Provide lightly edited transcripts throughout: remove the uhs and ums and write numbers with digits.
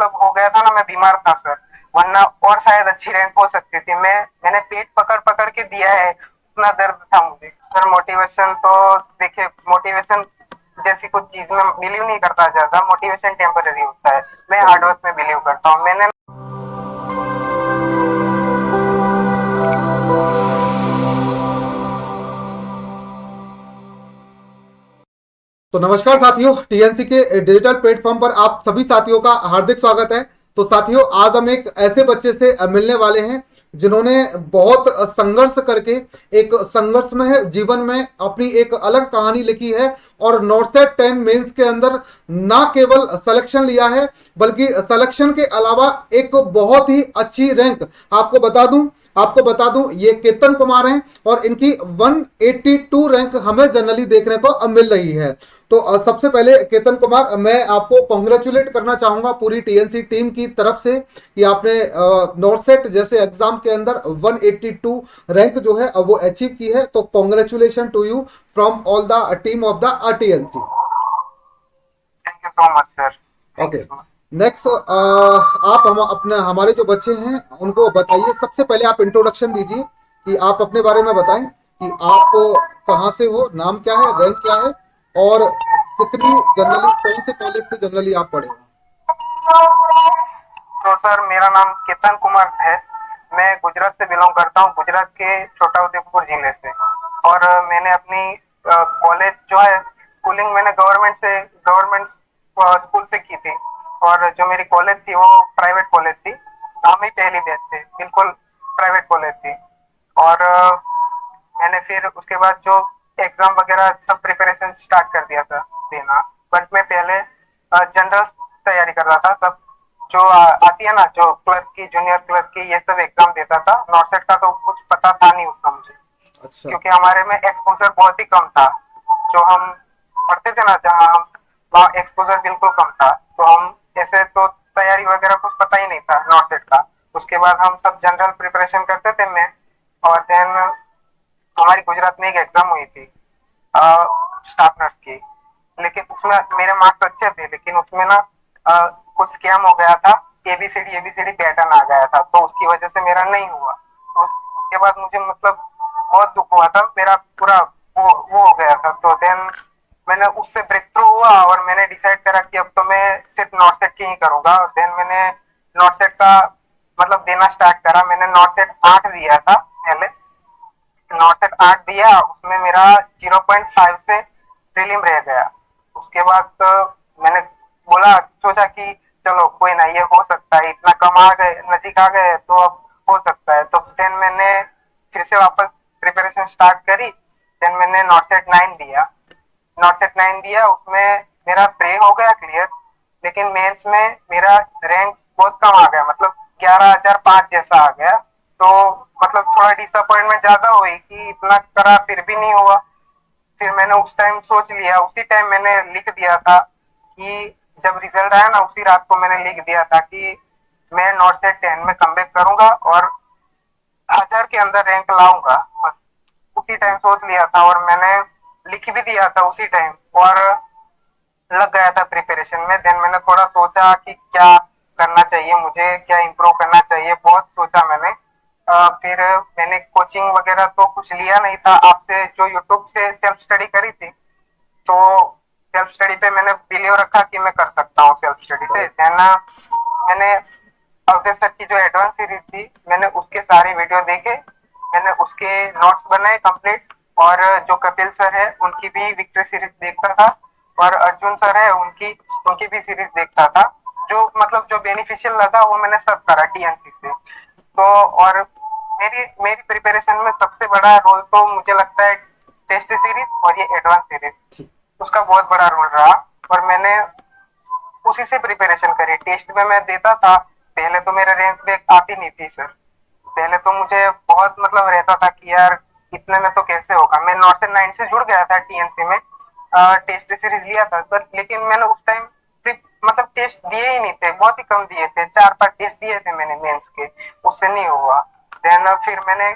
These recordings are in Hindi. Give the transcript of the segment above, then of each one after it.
मतलब हो गया था ना, मैं बीमार था सर, वरना और शायद अच्छी रैंक हो सकती थी। मैंने पेट पकड़ पकड़ के दिया है, उतना दर्द था मुझे सर। मोटिवेशन तो देखिए, मोटिवेशन जैसी कुछ चीज में बिलीव नहीं करता ज्यादा, मोटिवेशन टेम्पररी होता है। मैं चलिए। हार्डवर्क में बिलीव करता हूँ। मैंने तो नमस्कार साथियों, टीएनसी के डिजिटल प्लेटफॉर्म पर आप सभी साथियों का हार्दिक स्वागत है। तो साथियों, आज हम एक ऐसे बच्चे से मिलने वाले हैं जिन्होंने बहुत संघर्ष करके एक संघर्षमय जीवन में अपनी एक अलग कहानी लिखी है और नॉर्सेट 10 मेंस के अंदर ना केवल सिलेक्शन लिया है बल्कि सिलेक्शन के अलावा एक बहुत ही अच्छी रैंक। आपको बता दूं ये केतन कुमार हैं और इनकी 182 रैंक हमें जनरली देखने को मिल रही है। तो सबसे पहले केतन कुमार, मैं आपको कॉन्ग्रेचुलेट करना चाहूंगा पूरी टीएनसी टीम की तरफ से कि आपने नॉर्सेट जैसे एग्जाम के अंदर 182 रैंक जो है वो अचीव की है। तो congratulation to you from all the team of the TNC. Thank you so much sir, thank okay, you so much. Next आप हम अपने हमारे जो बच्चे हैं उनको बताइए। सबसे पहले आप इंट्रोडक्शन दीजिए कि आप अपने बारे में बताएं कि आप कहाँ से हो, नाम क्या है, रैंक क्या है और कितनी जनरली कौन से कॉलेज से जनरली आप पढ़े हो। तो सर, मेरा नाम केतन कुमार है। मैं गुजरात से बिलोंग करता हूँ, गुजरात के छोटा उदेपुर जिले से। और मैंने अपनी कॉलेज जो है, स्कूलिंग मैंने गवर्नमेंट स्कूल से की थी। और जो मेरी कॉलेज थी वो प्राइवेट कॉलेज थी, नाम ही पहली बैच थे, बिल्कुल प्राइवेट कॉलेज थी। और मैंने फिर उसके बाद जो एग्जाम वगैरह सब प्रिपरेशन स्टार्ट कर दिया था देना। बट मैं पहले जनरल तैयारी कर रहा था, सब जो आती है ना, जो क्लर्क की, जूनियर क्लर्क की, ये सब एग्जाम देता था। नॉर्सेट का तो कुछ पता था नहीं उसका मुझे, अच्छा। क्योंकि हमारे में एक्सपोजर बहुत ही कम था। जो हम पढ़ते थे ना जहाँ हम, वहाँ एक्सपोजर बिल्कुल कम था। तो हम ऐसे तो तैयारी वगैरह कुछ पता ही नहीं था नॉर्सेट का। उसके बाद हम सब जनरल प्रिपरेशन करते थे मैं। और देन हमारी गुजरात में एक एग्जाम हुई थी स्टाफ नर्स की। लेकिन उसमें मेरे मार्क्स अच्छे थे, लेकिन उसमें ना कुछ स्कैम हो गया था। एबीसीडी पैटर्न आ गया था, तो उसकी वजह से मेरा नहीं हुआ। तो उसके बाद मुझे मतलब बहुत दुख हुआ था, मेरा पूरा वो हो गया था। तो देन मैंने उससे ब्रेक थ्रू हुआ और मैंने डिसाइड करा कि अब तो मैं सिर्फ नॉर्सेट की ही करूंगा। और देन मैंने नॉर्सेट का मतलब देना स्टार्ट करा। मैंने नॉर्सेट 8 दिया था पहले, नॉर्सेट 8 दिया, उसमें मेरा 0.5 से प्रीलिम रह गया। उसके बाद तो मैंने बोला, सोचा कि चलो कोई ना, ये हो सकता है, इतना कम आ गए, नजीक आ गए तो अब हो सकता है। तो देन मैंने फिर से वापस प्रिपरेशन स्टार्ट करी। देन मैंने नॉर्सेट 9 दिया। नॉर्सेट 9 दिया, उसमें मेरा प्रे हो गया क्लियर। लेकिन मेंस में मेरा रैंक बहुत कम आ गया, मतलब 11,005 जैसा आ गया। तो मतलब थोड़ा डिसअपॉइंटमेंट ज्यादा हुई कि इतना करा फिर भी नहीं हुआ। फिर मैंने उस टाइम सोच लिया, उसी टाइम मैंने लिख दिया था कि जब रिजल्ट आया ना, उसी रात को मैंने लिख दिया था कि मैं नॉर्सेट 10 में कमबैक करूंगा और 1,000 के अंदर रैंक लाऊंगा बस। उसी टाइम सोच लिया था और मैंने लिख भी दिया था उसी टाइम। और लग गया था प्रिपरेशन में। देन मैंने थोड़ा सोचा कि क्या करना चाहिए मुझे, क्या इम्प्रूव करना चाहिए, बहुत सोचा मैंने। फिर मैंने कोचिंग वगैरह तो कुछ लिया नहीं था, आपसे जो यूट्यूब से सेल्फ स्टडी करी थी। तो सेल्फ स्टडी पे मैंने बिलीव रखा कि मैं कर सकता हूँ सेल्फ स्टडी से। देन मैंने अवधेश सर की जो एडवांस सीरीज थी, मैंने उसके सारे वीडियो देखे, मैंने उसके नोट्स बनाए कंप्लीट। और जो कपिल सर है उनकी भी विक्ट्री सीरीज देखता था, और अर्जुन सर है उनकी उनकी भी सीरीज देखता था। जो मतलब जो बेनिफिशियल लगा वो मैंने सब करा टीएनसी से। तो और मेरी मेरी प्रिपरेशन में सबसे बड़ा रोल तो मुझे लगता है टेस्ट सीरीज और ये एडवांस सीरीज, ठीक। उसका बहुत बड़ा रोल रहा। और मैंने उसी से प्रिपरेशन करी। टेस्ट में मैं देता था, पहले तो मेरे रैंक में आती नहीं थी सर। पहले तो मुझे बहुत मतलब रहता था कि यार इतने में तो कैसे होगा। मैं नॉर्थ एंड 9 से जुड़ गया था टीएनसी में, टेस्ट सीरीज लिया था पर, लेकिन मैंने उस टाइम मतलब टेस्ट दिए ही नहीं थे, बहुत ही कम दिए थे, 4-5 टेस्ट दिए थे मैंने मेंस के, उससे नहीं हुआ। देन फिर मैंने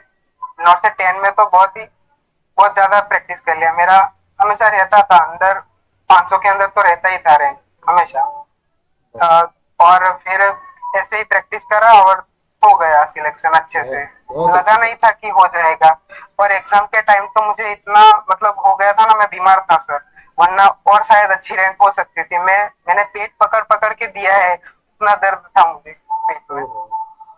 नॉर्थ से 10 में तो बहुत ज्यादा प्रैक्टिस कर लिया। मेरा हमेशा रहता था अंदर 500 के अंदर तो रहता ही था रैंक हमेशा। और फिर ऐसे ही प्रैक्टिस करा और हो गया सिलेक्शन अच्छे से। बहुत बहुत लगा अच्छी नहीं बात। था कि हो जाएगा। और एग्जाम के टाइम तो मुझे इतना मतलब हो गया था ना, मैं बीमार था सर, वरना और शायद अच्छी रैंक हो सकती थी। मैंने पेट पकड़ पकड़ के दिया है, इतना दर्द था मुझे पेट में। ओहो।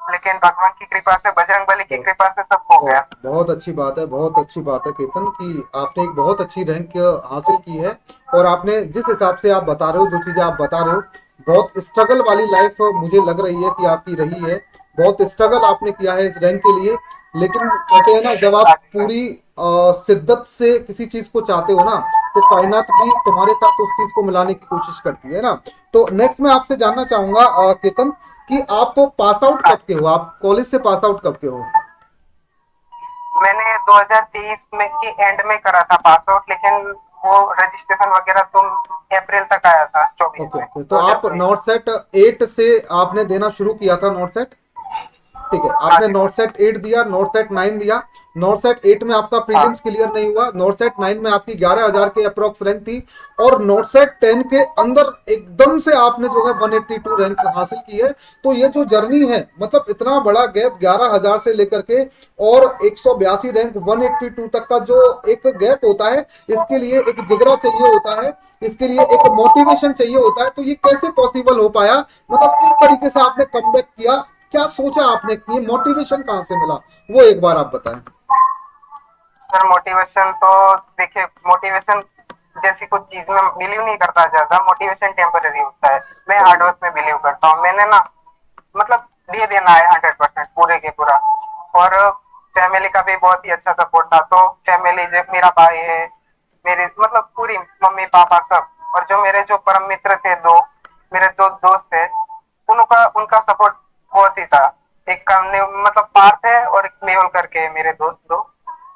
लेकिन भगवान की कृपा से, बजरंग बली की तो कृपा से सब हो गया। बहुत बहुत अच्छी बात है, बहुत अच्छी बात है केतन कि आपने एक बहुत अच्छी रैंक हासिल की है। और आपने जिस हिसाब से आप बता रहे हो, जो चीजें आप बता रहे हो, बहुत स्ट्रगल वाली लाइफ मुझे लग रही है कि आपकी रही है। बहुत स्ट्रगल आपने किया है इस रैंक के लिए। लेकिन कहते हैं ना, जब आप हाँ जी सर। पूरी शिद्दत से किसी चीज को चाहते हो ना, तो कायनात भी तुम्हारे साथ उस चीज को मिलाने की कोशिश करती है ना। तो नेक्स्ट मैं आपसे जानना चाहूंगा केतन, कि आप पास आउट हाँ कब के जी। हो, आप कॉलेज से पास आउट कब के हो? मैंने 2023 में के एंड में करा था पास आउट, लेकिन वो रजिस्ट्रेशन वगैरह तो अप्रैल तक आया था, 24 ओके में, ओके, तो आप 2023 नॉट में। सेट 8 से आपने देना शुरू किया था नॉट सेट। ठीक है, हाँ आपने जी नॉट सर। सेट 8 दिया, नॉट सेट 9 दिया। नॉट सेट 8 में आपका हाँ। प्रीलिम्स क्लियर नहीं हुआ, नॉट सेट 9 में आपकी 11,000 के अप्रोक्स रैंक थी। और नॉट सेट 10 के अंदर एकदम से आपने जो है 182 रैंक हासिल की है। तो ये जो जर्नी है, मतलब इतना बड़ा गैप 11,000 से लेकर के और 182 रैंक 182 तक का जो एक गैप होता है, इसके लिए एक जिगरा चाहिए होता है, इसके लिए एक मोटिवेशन चाहिए होता है। तो ये कैसे पॉसिबल हो पाया, मतलब किस तरीके से आपने कमबैक किया, क्या सोचा आपने, ये मोटिवेशन कहां से मिला, वो एक बार आप बताएं। सर मोटिवेशन तो देखिए, मोटिवेशन जैसी कुछ चीज में बिलीव नहीं करता ज्यादा। मोटिवेशन टेम्पररी होता है। मैं चलिए। हार्डवर्क में बिलीव करता हूँ। मैंने ना मतलब दे देना है 100% पूरे के पूरा। और फैमिली का भी बहुत ही अच्छा सपोर्ट था। तो फैमिली, जो मेरा भाई है, मेरी मतलब पूरी मम्मी पापा सब, और जो मेरे जो परम मित्र थे दो, मेरे दो दोस्त थे, उनका उनका सपोर्ट बहुत ही था। एक का मतलब पार्थ है और एक मेहुल करके है मेरे दोस्त दो।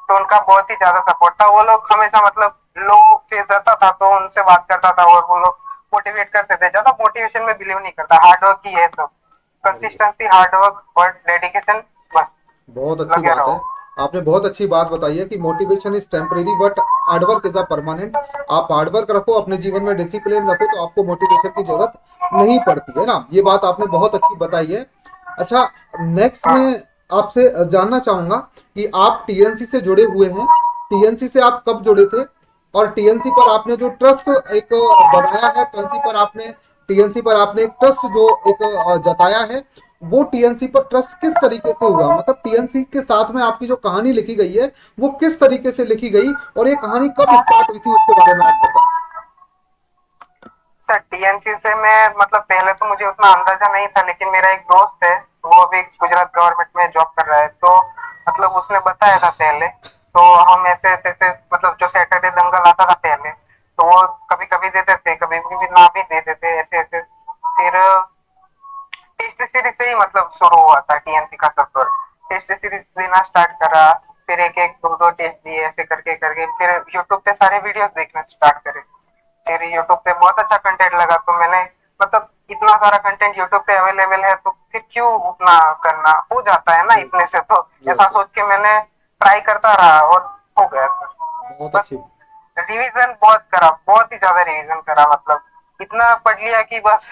तो उनका बहुत ही ज्यादा सपोर्ट था। वो लोग हमेशा मतलब लो फेस रहता था तो उनसे बात करता था, और वो लोग मोटिवेट करते थे। ज्यादा मोटिवेशन में बिलीव नहीं करता, हार्डवर्क ही है सब। चलिए, कंसिस्टेंसी, हार्डवर्क और डेडिकेशन, बस बहुत अच्छी लगे बात है। रहो। आपने बहुत अच्छी बात बताई है कि motivation is temporary but hard work is a permanent. आप हार्डवर्क रखो, अपने जीवन में डिसिप्लिन रखो, तो आपको मोटिवेशन की जरूरत नहीं पड़ती है ना। ये बात आपने बहुत अच्छी बताई है। अच्छा, नेक्स्ट हाँ। में आपसे जानना चाहूंगा कि आप टीएनसी से जुड़े हुए हैं। टीएनसी से आप कब जुड़े थे, और टीएनसी पर आपने जो ट्रस्ट एक बनाया है, टीएनसी पर आपने एक ट्रस्ट जो एक जताया है, वो टीएनसी पर ट्रस्ट किस तरीके से हुआ, मतलब टीएनसी के साथ में आपकी जो कहानी लिखी गई है, वो किस तरीके से लिखी गई, और ये कहानी कब स्टार्ट हुई थी, उसके बारे में आप बताएं। सर टीएनसी से मैं मतलब पहले तो मुझे उतना अंदाजा नहीं था, लेकिन मेरा एक दोस्त है, वो अभी गुजरात गवर्नमेंट में जॉब कर रहा है। तो मतलब उसने बताया था पहले। तो हम ऐसे तैसे मतलब जो सैटरडे दंगल आता था पहले, तो वो कभी कभी देते थे, कभी कभी ना भी देते थे, ऐसे ऐसे। फिर टेस्ट सीरीज से ही मतलब शुरू हुआ था टीएनसी का सफर। टेस्ट सीरीज देना स्टार्ट करा, फिर एक एक दो दो टेस्ट दिए, ऐसे करके करके फिर यूट्यूब पे सारे वीडियोस देखना स्टार्ट करे। फिर यूट्यूब पे बहुत अच्छा कंटेंट लगा, तो मैंने मतलब इतना सारा कंटेंट यूट्यूब पे अवेलेबल है, तो फिर क्यों उतना करना, हो जाता है ना जी इतने से। तो यस ऐसा यस। सोच के मैंने ट्राई करता रहा और हो गया सर। बहुत बस अच्छी। रिवीजन बहुत करा, बहुत ही ज्यादा रिवीजन करा, मतलब इतना पढ़ लिया कि बस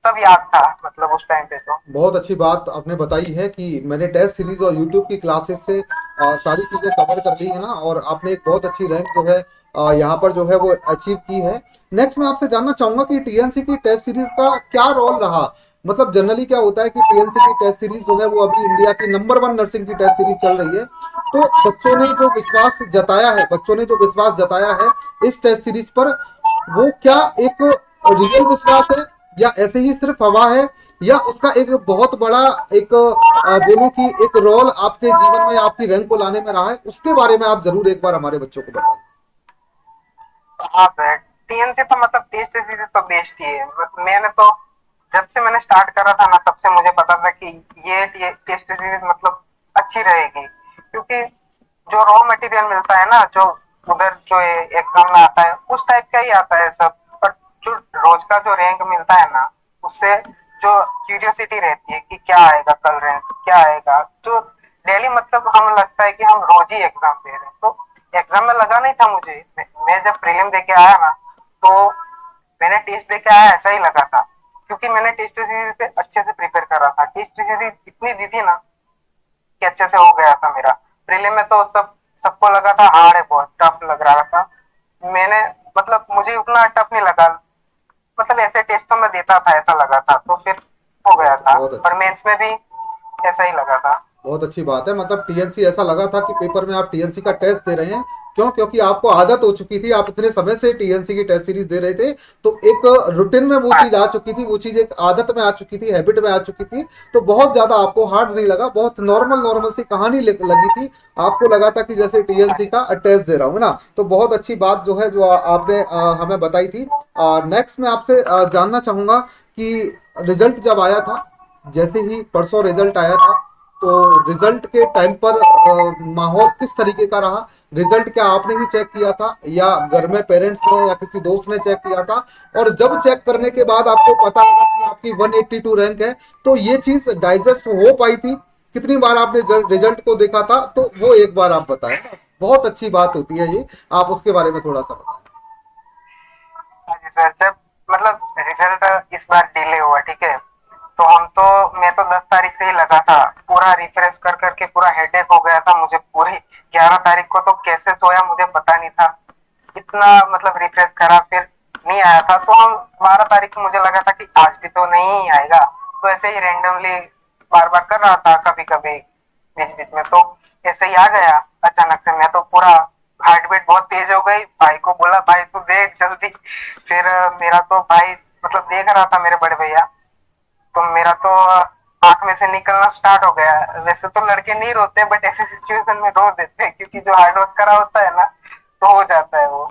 सब याद था मतलब उस टाइम पे तो। बहुत अच्छी बात आपने बताई है कि मैंने टेस्ट सीरीज और यूट्यूब की क्लासेस से सारी चीजें कवर कर ली है ना, और आपने एक बहुत अच्छी रैंक जो है यहाँ पर जो है वो अचीव की है। नेक्स्ट मैं आपसे जानना चाहूंगा कि टीएनसी की टेस्ट सीरीज का क्या रोल रहा, मतलब जनरली क्या होता है कि टीएनसी की टेस्ट सीरीज जो है वो अभी इंडिया की नंबर 1 नर्सिंग की टेस्ट सीरीज चल रही है। तो बच्चों ने जो विश्वास जताया है इस टेस्ट सीरीज पर, वो क्या एक रियल विश्वास है, या ऐसे ही सिर्फ हवा है, या उसका एक बहुत बड़ा एक बोलूं कि एक रोल आपके जीवन में आपकी रैंक को लाने में रहा है, उसके बारे में आप जरूर एक बार हमारे बच्चों को बताएं। हाँ सर, टीएनसी तो मतलब टेस्ट सीरीज तो बेस्ट ही है। मैंने तो जब से मैंने स्टार्ट करा था ना, तब से मुझे पता था कि ये टेस्ट सीरीज मतलब अच्छी रहेगी। क्योंकि जो रॉ मटेरियल मिलता है ना, जो उधर जो एग्जाम में आता है, उस टाइप का ही आता है सब। और जो रोज का जो रैंक मिलता है ना, उससे जो क्यूरियोसिटी रहती है कि क्या आएगा कल रैंक, क्या आएगा, जो डेली मतलब हम लगता है कि हम रोज ही एग्जाम दे रहे हैं। तो एग्जाम में लगा नहीं था मुझे। मैं जब प्रीलिम दे के आया ना, तो मैंने टेस्ट दे के आया ऐसा ही लगा था। क्योंकि क्योंकि मैंने टेस्ट सीरीज पे अच्छे से प्रिपेयर करा था। टेस्ट सीरीज इतनी दी थी ना कि अच्छे से हो गया था मेरा। प्रीलिम में तो सबको लगा था हार्ड है, बहुत टफ लग रहा था। मैंने मतलब मुझे उतना टफ नहीं लगा, मतलब ऐसे टेस्ट तो मैं देता था ऐसा लगा था, तो फिर हो गया बहुत था। बहुत पर अच्छी बात। मेंस में भी ऐसा ही लगा था। बहुत अच्छी बात है, मतलब टीएनसी ऐसा लगा था कि पेपर में आप टीएनसी का टेस्ट दे रहे हैं। क्यों? क्योंकि आपको आदत हो चुकी थी, आप इतने समय से टीएनसी की टेस्ट सीरीज दे रहे थे, तो एक रूटीन में वो हाँ चीज आ चुकी थी, वो चीज एक आदत में आ चुकी थी, हैबिट में आ चुकी थी। तो बहुत ज्यादा आपको हार्ड नहीं लगा, बहुत नॉर्मल नॉर्मल सी कहानी लगी थी। आपको लगा था कि जैसे हाँ टीएनसी जी का टेस्ट दे रहा हूँ ना। तो बहुत अच्छी बात जो है, जो आपने हमें बताई थी। नेक्स्ट मैं आपसे जानना चाहूंगा कि रिजल्ट जब आया था, जैसे ही परसों रिजल्ट आया था, तो रिजल्ट के टाइम पर माहौल किस तरीके का रहा? रिजल्ट क्या आपने ही चेक किया था, या घर में पेरेंट्स ने या किसी दोस्त ने चेक किया था? और जब चेक करने के बाद आपको पता लगा कि आपकी 182 रैंक है, तो ये चीज डाइजेस्ट हो पाई थी? कितनी बार आपने रिजल्ट को देखा था, तो वो एक बार आप बताएं। बहुत अच्छी बात होती है ये, आप उसके बारे में थोड़ा सा बताएं। हाँ जी सर। जब मतलब रिजल्ट इस बार डिले हुआ, ठीक है, तो मैं तो 10 तारीख से ही लगा था। पूरा रिफ्रेश कर करके पूरा हेडेक हो गया था मुझे। पूरी 11 तारीख को तो कैसे सोया मुझे पता नहीं था। इतना मतलब रिफ्रेश करा, फिर नहीं आया था। तो हम 12 तारीख को मुझे लगा था कि आज भी तो नहीं आएगा, तो ऐसे ही रैंडमली बार बार कर रहा था कभी कभी बीच बीच में। तो ऐसे ही आ गया अचानक से। मैं तो पूरा हार्ट बीट बहुत तेज हो गई। भाई को बोला, भाई तू देख जल्दी। फिर मेरा तो भाई मतलब देख रहा था, मेरे बड़े भैया, तो मेरा तो आंख में से निकलना स्टार्ट हो गया। वैसे तो लड़के नहीं रोते, बट ऐसे सिचुएशन में रो देते हैं, क्योंकि जो हार्ड वर्क करा होता है ना, तो हो जाता है वो।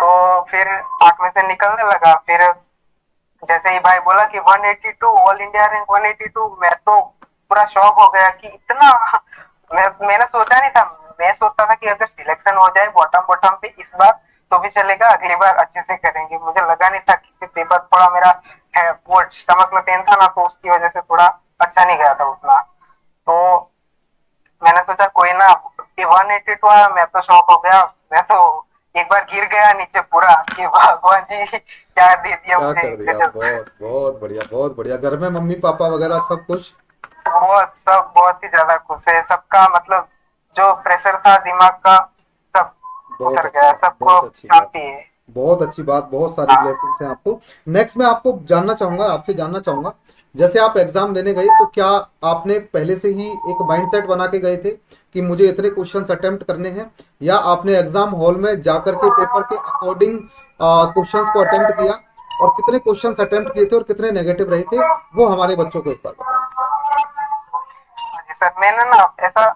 तो फिर आंख में से निकलने लगा। फिर जैसे ही भाई बोला कि 182 ऑल इंडिया रैंक 182, मैं तो पूरा शॉक हो गया कि इतना। मैंने सोचा नहीं था। मैं सोचता था कि अगर सिलेक्शन हो जाए बॉटम बॉटम पे इस बार तो भी चलेगा, अगली बार अच्छे से करेंगे। मुझे लगा नहीं था कि पेपर थोड़ा मेरा वो स्टमक में पेन था ना, तो उसकी वजह से थोड़ा अच्छा नहीं गया था उतना। तो मैंने सोचा कोई ना, 182 आया, मैं तो शॉक हो गया। मैं तो एक बार गिर गया नीचे पूरा कि भगवान जी क्या दे दिया क्या मुझे कर दिया? गजब। बहुत बहुत बढ़िया, बहुत बढ़िया। घर में मम्मी पापा वगैरह सब कुछ? बहुत सब बहुत ही ज्यादा खुश है सबका, मतलब जो प्रेशर था दिमाग का सब बहुत उतर अच्छी गया, बात, सबको बहुत अब अच्छी बात। शांति है। बहुत अच्छी बात, बहुत सारी हाँ ब्लेसिंग्स हैं आपको। नेक्स्ट मैं आपको जानना चाहूंगा, आपसे जानना चाहूंगा, जैसे आप एग्जाम देने गए, तो क्या आपने पहले से ही एक माइंडसेट बना के गए थे कि मुझे इतने क्वेश्चंस अटेम्प्ट करने हैं, या आपने एग्जाम हॉल में जाकर के पेपर के अकॉर्डिंग क्वेश्चंस को अटेम्प्ट किया? और कितने क्वेश्चंस अटेम्प्ट किए थे और कितने नेगेटिव रहे थे, वो हमारे बच्चों को एक बार बताएं। जी सर, मैंने ना ऐसा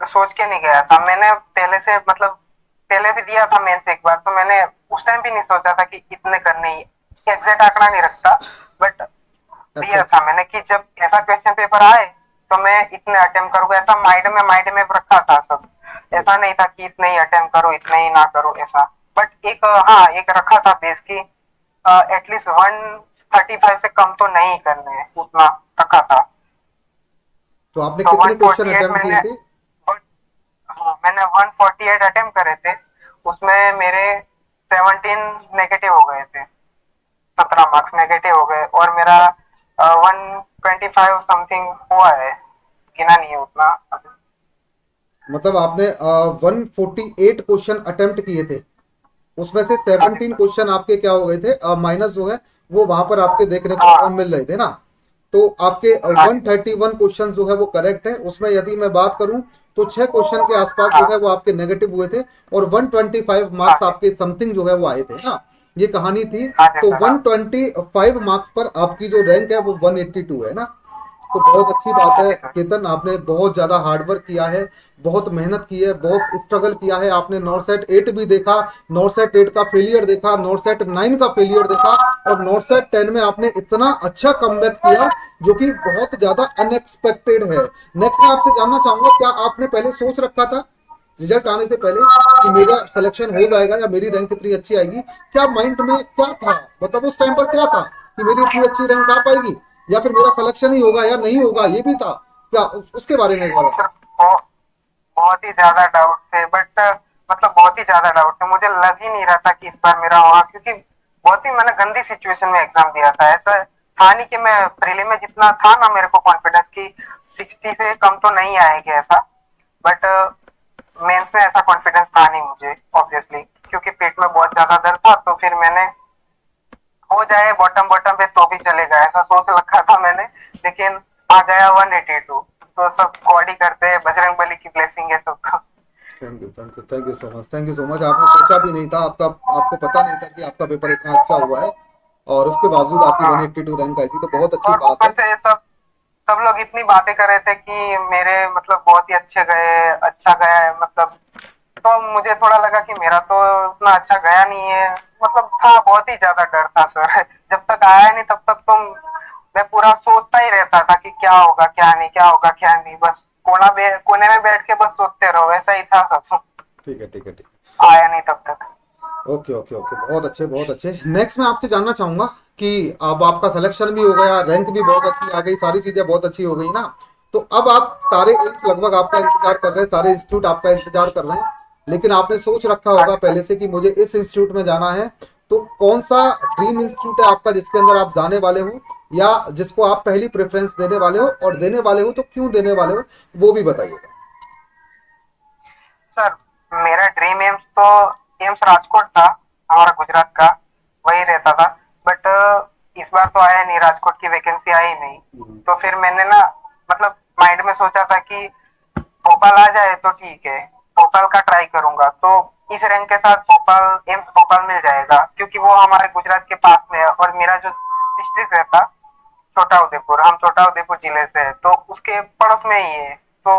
सोच के नहीं गया था। मैंने पहले से मतलब पहले भी दिया था मेंस एक बार, तो मैंने उस टाइम भी नहीं सोचा था कि इतने करने ही। एग्जैक्ट आंकड़ा नहीं रखता, बट दिया अप्रोक्स। था मैंने कि जब ऐसा क्वेश्चन पेपर आए तो मैं इतने अटेम्प्ट करूंगा। ऐसा माइंड में रखा था सब। ऐसा नहीं था कि इतने ही अटेम्प्ट करो इतने ही ना करो ऐसा। बट एक हाँ एक रखा था बेस की, एटलीस्ट 135 से कम तो नहीं करने हैं, उतना रखा था। तो आपने तो कितने क्वेश्चन 148 अटेम्प्ट किए मैंने थे? हाँ मैंने 148 अटेम्प्ट करे थे। उसमें मेरे 17 नेगेटिव हो गए थे, 17 मार्क्स नेगेटिव हो गए। और मेरा 125 समथिंग हुआ है, गिना नहीं है उतना। मतलब आपने 148 क्वेश्चन अटेम्प्ट किए थे, उसमें से हाँ जी 17 सर। क्वेश्चन आपके क्या हो गए थे, माइनस जो है वो वहां पर आपके देखने को हाँ मिल रहे थे ना? तो आपके हाँ जी 131 क्वेश्चन जो है वो करेक्ट है। उसमें यदि मैं बात करूं, तो 6 क्वेश्चन के आसपास जो हाँ है वो आपके नेगेटिव हुए थे, और 125 हाँ मार्क्स जी आपके समथिंग जो है वो आए थे ना? ये कहानी थी। हाँ जी तो सर। 125 मार्क्स पर आपकी जो रैंक है वो 182 है ना? तो बहुत अच्छी बात है जी सर। केतन, आपने बहुत ज्यादा हार्डवर्क किया है, बहुत मेहनत की है, बहुत स्ट्रगल किया है। आपने नॉर्सेट 8 भी देखा, नॉर्सेट 8 का फेलियर देखा, नॉर्सेट 9 का फेलियर देखा, और नॉर्सेट 10 में आपने इतना अच्छा कमबैक किया, जो कि बहुत ज्यादा अनएक्सपेक्टेड है। नेक्स्ट मैं आपसे जानना चाहूंगा, क्या आपने पहले सोच रखा था रिजल्ट आने से पहले कि मेरा सिलेक्शन हो जाएगा या मेरी रैंक इतनी अच्छी आएगी? क्या माइंड में क्या था, मतलब उस टाइम पर क्या था कि मेरी इतनी अच्छी रैंक आ पाएगी, या फिर मेरा सिलेक्शन ही होगा या नहीं होगा, ये भी था क्या? उसके बारे में एक बार सर बताएं। बहुत ही ज्यादा डाउट थे, बट मतलब बहुत ही ज्यादा डाउट थे। मुझे लग ही नहीं रहा था कि इस बार मेरा होगा, क्योंकि बहुत ही मैंने गंदी सिचुएशन में एग्जाम दिया था। ऐसा था नहीं कि मैं प्रीलिम में जितना था ना मेरे को कॉन्फिडेंस की 60 से कम तो नहीं आएगी ऐसा, बट मेंस में ऐसा कॉन्फिडेंस था नहीं मुझे ऑब्वियसली, क्योंकि पेट में बहुत ज्यादा दर्द था। तो फिर मैंने हो जाए बॉटम बॉटम पे तो भी चलेगा ऐसा सोच रखा था मैंने, लेकिन आ गया 182। तो सब गॉड ही करते हैं, बजरंग बली की ब्लेसिंग है सब तो। Thank you, thank you, thank you so much, thank you so much. आपने सोचा भी नहीं था, आपका आपको पता नहीं था कि आपका पेपर इतना अच्छा हुआ है, और उसके बावजूद आपकी हाँ, 182 रैंक आई थी, तो बहुत अच्छी और बात ऊपर है। से सब सब लोग इतनी बातें कर रहे थे कि मेरे मतलब बहुत ही अच्छे गए, अच्छा गया है मतलब। तो मुझे थोड़ा लगा कि मेरा तो उतना अच्छा गया नहीं है, मतलब था, बहुत ही ज्यादा डर था सर। जब तक आया नहीं तब तक तो मैं पूरा सोचता ही रहता था कि क्या होगा क्या नहीं, क्या होगा क्या नहीं, बस कोने में बैठ के बस सोचते रहो, ऐसा ही था सब। ठीक है, ठीक है, ठीक है। आया नहीं तब तक। ओके, ओके, ओके, बहुत अच्छे, बहुत अच्छे। नेक्स्ट मैं आपसे जानना चाहूंगा कि अब आपका सिलेक्शन भी हो गया, रैंक भी बहुत अच्छी आ गई, सारी चीजें बहुत अच्छी हो गई ना, तो अब आप सारे एम्स लगभग आपका इंतजार कर रहे हैं, सारे इंस्टीट्यूट आपका इंतजार कर रहे हैं, लेकिन आपने सोच रखा हाँ होगा जी सर। पहले से कि मुझे इस इंस्टीट्यूट में जाना है, तो कौन सा ड्रीम इंस्टीट्यूट है आपका जिसके अंदर आप जाने वाले हो, या जिसको आप पहली प्रेफरेंस देने वाले हो, और देने वाले हो तो क्यों देने वाले हो, वो भी बताइएगा। सर मेरा ड्रीम एम्स तो एम्स राजकोट था, हमारा गुजरात का, वही रहता था। बट इस बार तो आया नहीं, राजकोट की वैकेंसी आई नहीं। तो फिर मैंने ना मतलब माइंड में सोचा था कि भोपाल आ जाए तो ठीक है, भोपाल का ट्राई करूंगा। तो इस रैंक के साथ भोपाल, एम्स भोपाल मिल जाएगा, क्योंकि वो हमारे गुजरात के पास में है, और मेरा जो डिस्ट्रिक्ट रहता छोटा उदेपुर, हम छोटा उदेपुर जिले से है, तो उसके पड़ोस में ही है। तो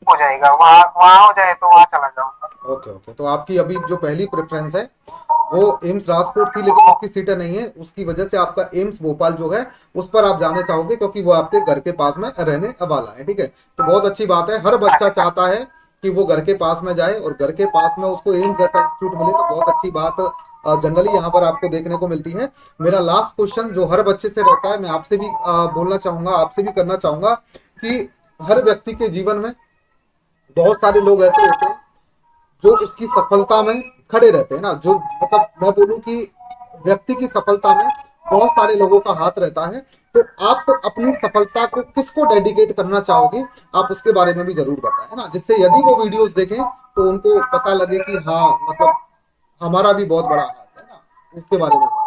हो जाएगा, वहाँ वहाँ हो जाए तो वहाँ चला जाऊंगा। ओके, ओके, तो आपकी अभी जो पहली प्रेफरेंस है वो एम्स राजकोट थी, लेकिन उसकी सीटें नहीं है, उसकी वजह से आपका एम्स भोपाल जो है उस पर आप जाना चाहोगे, क्योंकि वो आपके घर के पास में रहने वाला है। ठीक है, तो बहुत अच्छी बात है, हर हाँ बच्चा जी हाँ चाहता है कि वो घर के पास में जाए, और घर के पास में उसको एम्स जैसा इंस्टीट्यूट मिले, तो बहुत अच्छी बात जनरली यहाँ पर आपको देखने को मिलती है। मेरा लास्ट क्वेश्चन जो हर बच्चे से रहता है, मैं आपसे भी बोलना चाहूंगा, आपसे भी करना चाहूंगा कि हर व्यक्ति के जीवन में बहुत सारे लोग ऐसे होते हैं जो उसकी सफलता में खड़े रहते हैं ना, जो मतलब मैं बोलूं कि व्यक्ति की सफलता में बहुत सारे लोगों का हाथ रहता है, तो आप अपनी सफलता को किसको डेडिकेट करना चाहोगे, आप उसके बारे में भी जरूर बताएं ना, जिससे यदि वो वीडियोस देखें तो उनको पता लगे कि हाँ, मतलब हमारा भी बहुत बड़ा हाथ है ना, उसके बारे में बताएं।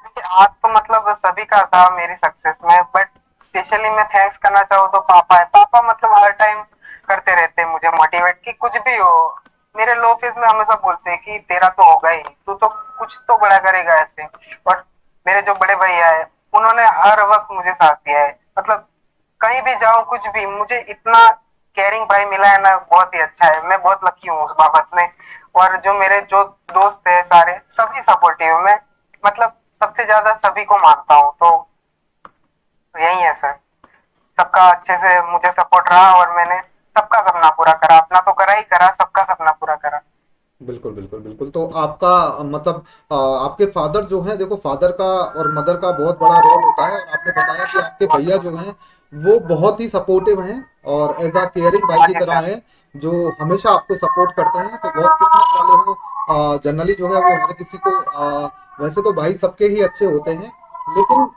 देखिए, आज तो मतलब सभी का था मेरी सक्सेस में, बट स्पेशली मैं थैंक्स करना चाहूँ तो पापा है। पापा मतलब हर टाइम करते रहते हैं मुझे मोटिवेट, कि कुछ भी हो। मेरे लो फेज में हमेशा बोलते हैं कि तेरा तो होगा ही, तू तो कुछ तो बड़ा करेगा ऐसे। और मेरे जो बड़े भैया है, उन्होंने हर वक्त मुझे साथ दिया है, मतलब कहीं भी जाऊं कुछ भी, मुझे इतना केयरिंग भाई मिला है ना, बहुत ही अच्छा है, मैं बहुत लकी हूँ उस बाबत में। और जो मेरे जो दोस्त है सारे, सभी सपोर्टिव है। मैं मतलब सबसे ज्यादा सभी को मानता हूँ, तो यही है सर। सबका अच्छे से मुझे सपोर्ट रहा, और मैंने सबका सपना पूरा करा, अपना तो करा ही करा, सबका सपना पूरा करा। बिल्कुल, बिल्कुल, बिल्कुल, तो आपका मतलब आपके फादर जो हैं, देखो फादर का और मदर का बहुत बड़ा रोल होता है, और आपने बताया कि आपके भैया जो हैं वो बहुत ही सपोर्टिव हैं, और एज अ केयरिंग भाई हाँ की जी तरह सर। हैं, जो हमेशा आपको सपोर्ट करते हैं, तो बहुत किस्मत वाले हो। जनरली जो है वो हर किसी को वैसे तो भाई सबके ही अच्छे होते हैं, लेकिन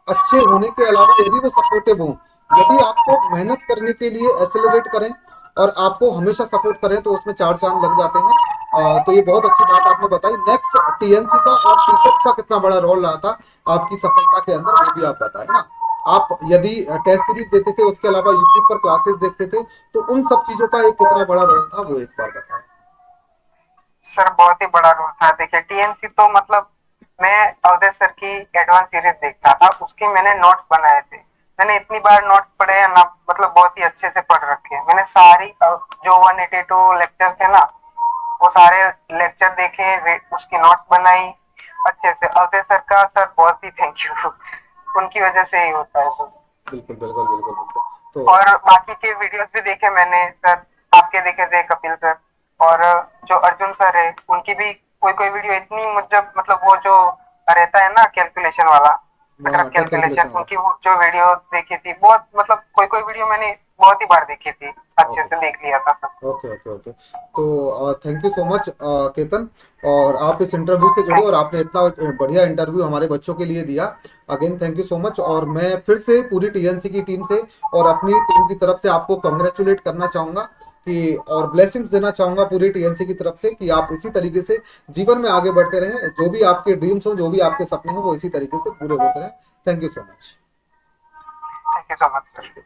अच्छे होने के अलावा यदि वो सपोर्टिव हों, यदि आपको मेहनत करने के लिए एक्सेलरेट करें और आपको हमेशा सपोर्ट करें, तो उसमें चार चांद लग जाते हैं। तो ये बहुत अच्छी बात आपने बताई। नेक्स्ट टीएनसी का और टीचर्स का कितना बड़ा रोल रहा था आपकी सफलता के अंदर, वो भी आप बताएं ना। आप यदि टेस्ट सीरीज देते थे, उसके अलावा यूट्यूब पर क्लासेस देखते थे, तो उन सब चीजों का एक कितना बड़ा रोल था, वो एक बार बताएं। सर बहुत ही बड़ा रोल था। देखिए टीएनसी तो मतलब मैं अवधेश सर की एडवांस सीरीज देखता था, उसके मैंने नोट्स बनाए थे। मैंने इतनी बार नोट्स पढ़े हैं ना, मतलब बहुत ही अच्छे से पढ़ रखे हैं मैंने सारी। जो 182 लेक्चर थे ना, वो सारे लेक्चर देखे, उसकी नोट्स बनाई अच्छे से। अवधेश सर का सर बहुत ही थैंक यू। उनकी वजह से ही होता है सब। बिल्कुल, बिल्कुल, बिल्कुल, बिल्कुल, तो और बाकी के वीडियोस भी देखे मैंने सर, आपके देखे थे, कपिल सर, और जो अर्जुन सर है उनकी भी कोई कोई वीडियो इतनी मतलब वो जो रहता है ना कैलकुलेशन वाला, हाँ, टेट कैलकुलेशन, कैलकुलेशन। उनकी वो जो वीडियो देखी थी बहुत, मतलब कोई कोई वीडियो मैंने बहुत ही बार देखी थी, अच्छे ओके से देख लिया था सब। Okay okay okay. तो thank you so much Ketan, और आप इस इंटरव्यू से जुड़े और आपने इतना बढ़िया इंटरव्यू हमारे बच्चों के लिए दिया। Again thank you so much, और मैं फिर से पूरी टीएनसी की टीम से और अपनी टीम की तरफ से आपको कंग्रेचुलेट करना चाहूंगा कि, और ब्लेसिंग्स देना चाहूंगा पूरी टीएनसी की तरफ से कि आप इसी तरीके से जीवन में आगे बढ़ते रहें, जो भी आपके ड्रीम्स हो, जो भी आपके सपने हो, वो इसी तरीके से पूरे होते रहें। Thank you so much. Thank you so much sir.